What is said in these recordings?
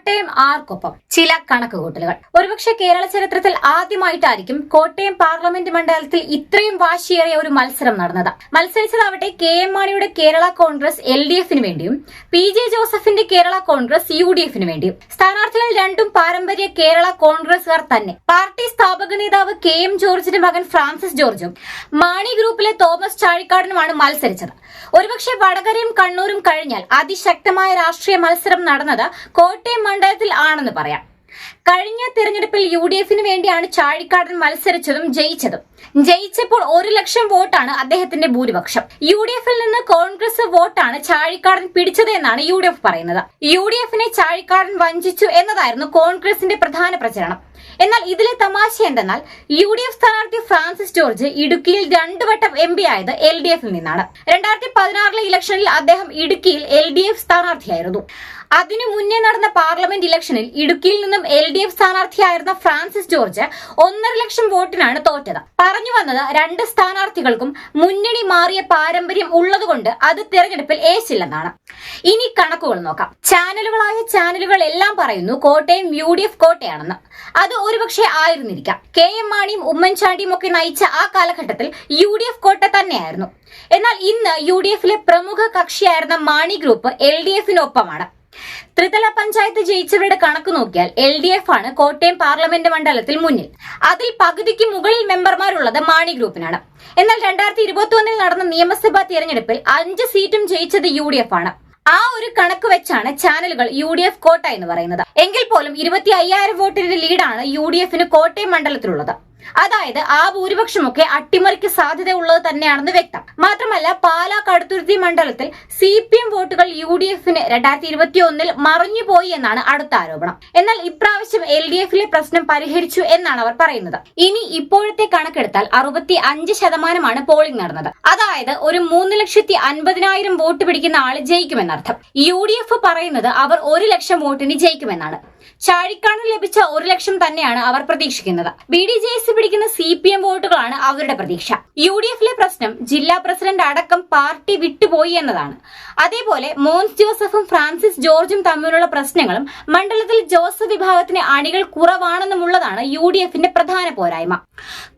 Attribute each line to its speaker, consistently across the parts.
Speaker 1: കോട്ടയം ആർക്കൊപ്പം ചില കണക്കുകൂട്ടലുകൾ. ഒരുപക്ഷെ കേരള ചരിത്രത്തിൽ ആദ്യമായിട്ടായിരിക്കും കോട്ടയം പാർലമെന്റ് മണ്ഡലത്തിൽ ഇത്രയും വാശിയേറിയ ഒരു മത്സരം നടന്നത്. മത്സരിച്ചതാവട്ടെ KM മാണിയുടെ കേരള കോൺഗ്രസ് LDFിന് വേണ്ടിയും PJ ജോസഫിന്റെ കേരള കോൺഗ്രസ് UDFിന് വേണ്ടിയും. സ്ഥാനാർത്ഥികൾ രണ്ടും പാരമ്പര്യ കേരള കോൺഗ്രസുകാർ തന്നെ. പാർട്ടി സ്ഥാപക നേതാവ് KM ജോർജിന്റെ മകൻ ഫ്രാൻസിസ് ജോർജും മാണി ഗ്രൂപ്പിലെ തോമസ് ചാഴിക്കാടനുമാണ് മത്സരിച്ചത്. ഒരുപക്ഷെ വടകരയും കണ്ണൂരും കഴിഞ്ഞാൽ അതിശക്തമായ രാഷ്ട്രീയ മത്സരം നടന്നത് കോട്ടയം മണ്ഡലത്തിൽ ആണെന്ന് പറയാം. കഴിഞ്ഞ തെരഞ്ഞെടുപ്പിൽ UDFിന് വേണ്ടിയാണ് ചാഴിക്കാടൻ മത്സരിച്ചതും ജയിച്ചതും. ജയിച്ചപ്പോൾ 1 ലക്ഷം വോട്ടാണ് അദ്ദേഹത്തിന്റെ ഭൂരിപക്ഷം. UDFിൽ നിന്ന് കോൺഗ്രസ് വോട്ടാണ് ചാഴിക്കാടൻ പിടിച്ചത് എന്നാണ് UDF പറയുന്നത്. UDFിനെ ചാഴിക്കാടൻ വഞ്ചിച്ചു എന്നതായിരുന്നു കോൺഗ്രസിന്റെ പ്രധാന പ്രചരണം. എന്നാൽ ഇതിലെ തമാശ എന്തെന്നാൽ UDF സ്ഥാനാർത്ഥി ഫ്രാൻസിസ് ജോർജ് ഇടുക്കിയിൽ 2 വട്ടം MP ആയത് LDFിൽ നിന്നാണ്. 2016 ഇലക്ഷനിൽ അദ്ദേഹം ഇടുക്കിയിൽ LDF സ്ഥാനാർത്ഥിയായിരുന്നു. അതിനു മുന്നേ നടന്ന പാർലമെന്റ് ഇലക്ഷനിൽ ഇടുക്കിയിൽ നിന്നും LDF സ്ഥാനാർത്ഥിയായിരുന്ന ഫ്രാൻസിസ് ജോർജ് 1.5 ലക്ഷം വോട്ടിനാണ് തോറ്റത്. പറഞ്ഞു വന്നത് 2 സ്ഥാനാർത്ഥികൾക്കും മുന്നണി മാറിയ പാരമ്പര്യം ഉള്ളതുകൊണ്ട് അത് തെരഞ്ഞെടുപ്പിൽ ഏശില്ലെന്നാണ്. ഇനി കണക്കുകൾ നോക്കാം. ചാനലുകൾ എല്ലാം പറയുന്നു കോട്ടയം UDF കോട്ടയാണെന്ന്. അത് ഒരുപക്ഷെ ആയിരുന്നിരിക്കാം. KM മാണിയും ഉമ്മൻചാണ്ടിയും ഒക്കെ നയിച്ച ആ കാലഘട്ടത്തിൽ UDF കോട്ട തന്നെയായിരുന്നു. എന്നാൽ ഇന്ന് UDFിലെ പ്രമുഖ കക്ഷിയായിരുന്ന മാണി ഗ്രൂപ്പ് LDFിനൊപ്പമാണ്. ത്രിതല പഞ്ചായത്ത് ജയിച്ചവരുടെ കണക്ക് നോക്കിയാൽ LDF ആണ് കോട്ടയം പാർലമെന്റ് മണ്ഡലത്തിൽ മുന്നിൽ. അതിൽ പകുതിക്ക് മുകളിൽ മെമ്പർമാരുള്ളത് മാണി ഗ്രൂപ്പിനാണ്. എന്നാൽ 2021 നടന്ന നിയമസഭാ തിരഞ്ഞെടുപ്പിൽ 5 സീറ്റും ജയിച്ചത് UDF ആണ്. ആ ഒരു കണക്ക് വെച്ചാണ് ചാനലുകൾ UDF കോട്ട എന്ന് പറയുന്നത്. എങ്കിൽ പോലും 25,000 വോട്ടിന്റെ ലീഡാണ് UDFിന് കോട്ടയം മണ്ഡലത്തിലുള്ളത്. അതായത് ആ ഭൂരിപക്ഷമൊക്കെ അട്ടിമറിക്ക് സാധ്യത ഉള്ളത് തന്നെയാണെന്ന് വ്യക്തം. മാത്രമല്ല പാലാ കടുത്തുരുത്തി മണ്ഡലത്തിൽ CPM വോട്ടുകൾ UDFിന് 2021 മറിഞ്ഞുപോയി എന്നാണ് അടുത്ത ആരോപണം. എന്നാൽ ഇപ്രാവശ്യം LDFിലെ പ്രശ്നം പരിഹരിച്ചു എന്നാണ് അവർ പറയുന്നത്. ഇനി ഇപ്പോഴത്തെ കണക്കെടുത്താൽ 65% പോളിംഗ് നടന്നത്. അതായത് ഒരു 3,50,000 വോട്ട് പിടിക്കുന്ന ആള് ജയിക്കുമെന്നർത്ഥം. UDF പറയുന്നത് അവർ 1 ലക്ഷം വോട്ടിന് ജയിക്കുമെന്നാണ്. ചാഴിക്കാടന് ലഭിച്ച 1 ലക്ഷം തന്നെയാണ് അവർ പ്രതീക്ഷിക്കുന്നത്. BDJS പിടിക്കുന്ന CPM വോട്ടുകളാണ് അവരുടെ പ്രതീക്ഷ. UDFിലെ പ്രശ്നം ജില്ലാ പ്രസിഡന്റ് അടക്കം പാർട്ടി വിട്ടുപോയി എന്നതാണ്. അതേപോലെ മോൻസ് ജോസഫും ഫ്രാൻസിസ് ജോർജും തമ്മിലുള്ള പ്രശ്നങ്ങളും മണ്ഡലത്തിൽ ജോസഫ് വിഭാഗത്തിന് അണികൾ കുറവാണെന്നുമുള്ളതാണ് UDFിന്റെ പ്രധാന പോരായ്മ.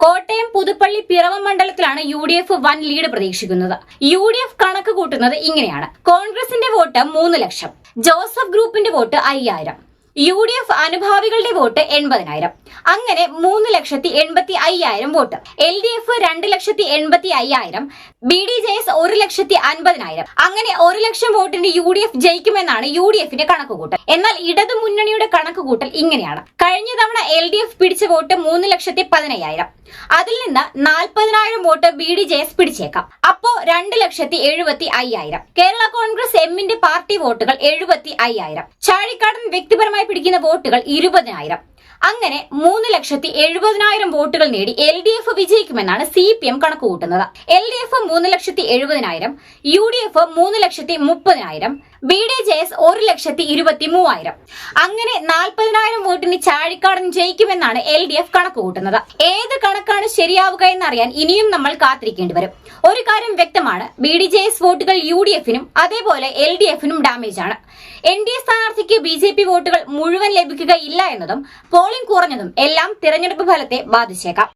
Speaker 1: കോട്ടയം പുതുപ്പള്ളി പിറവം മണ്ഡലത്തിലാണ് UDF വൻ ലീഡ് പ്രതീക്ഷിക്കുന്നത്. UDF കണക്ക് കൂട്ടുന്നത് ഇങ്ങനെയാണ്: കോൺഗ്രസിന്റെ വോട്ട് 3 ലക്ഷം, ജോസഫ് ഗ്രൂപ്പിന്റെ വോട്ട് 5,000, UDF അനുഭാവികളുടെ വോട്ട് 80,000. അങ്ങനെ 3,85,000 വോട്ട്. LDF 2,85,000, BDJS 1,50,000. അങ്ങനെ 1 ലക്ഷം വോട്ടിന്റെ UDF ജയിക്കുമെന്നാണ് UDFിന്റെ കണക്കുകൂട്ടൽ. എന്നാൽ ഇടതു മുന്നണിയുടെ കണക്കുകൂട്ടൽ ഇങ്ങനെയാണ്: കഴിഞ്ഞ തവണ LDF പിടിച്ച വോട്ട് 3,15,000. അതിൽ നിന്ന് 40,000 വോട്ട് BDJS പിടിച്ചേക്കാം. അപ്പോ 2,75,000. കേരള കോൺഗ്രസ് Mന്റെ പാർട്ടി വോട്ടുകൾ 75,000. ചാഴിക്കാടൻ വ്യക്തിപരമായി പിടിക്കുന്ന വോട്ടുകൾ 20,000. അങ്ങനെ 3,70,000 വോട്ടുകൾ നേടി LDF വിജയിക്കുമെന്നാണ് CPM കണക്കുകൂട്ടുന്നത്. LDF 3,70,000, UDF 3,30,000, BDJS 1,23,000. അങ്ങനെ 40,000 വോട്ടിന് ചാഴിക്കാടൻ ജയിക്കുമെന്നാണ് LDF കണക്കുകൂട്ടുന്നത്. ഏത് കണക്കാണ് ശരിയാവുക എന്നറിയാൻ ഇനിയും നമ്മൾ കാത്തിരിക്കേണ്ടി വരും. ഒരു കാര്യം വ്യക്തമാണ്: BDJS വോട്ടുകൾ UDFിനും അതേപോലെ LDFിനും ഡാമേജ് ആണ്. NDA സ്ഥാനാർത്ഥിക്ക് BJP വോട്ടുകൾ മുഴുവൻ ലഭിക്കുകയില്ല എന്നതും പോളിംഗ് കുറഞ്ഞതും എല്ലാം തിരഞ്ഞെടുപ്പ് ഫലത്തെ ബാധിച്ചേക്കാം.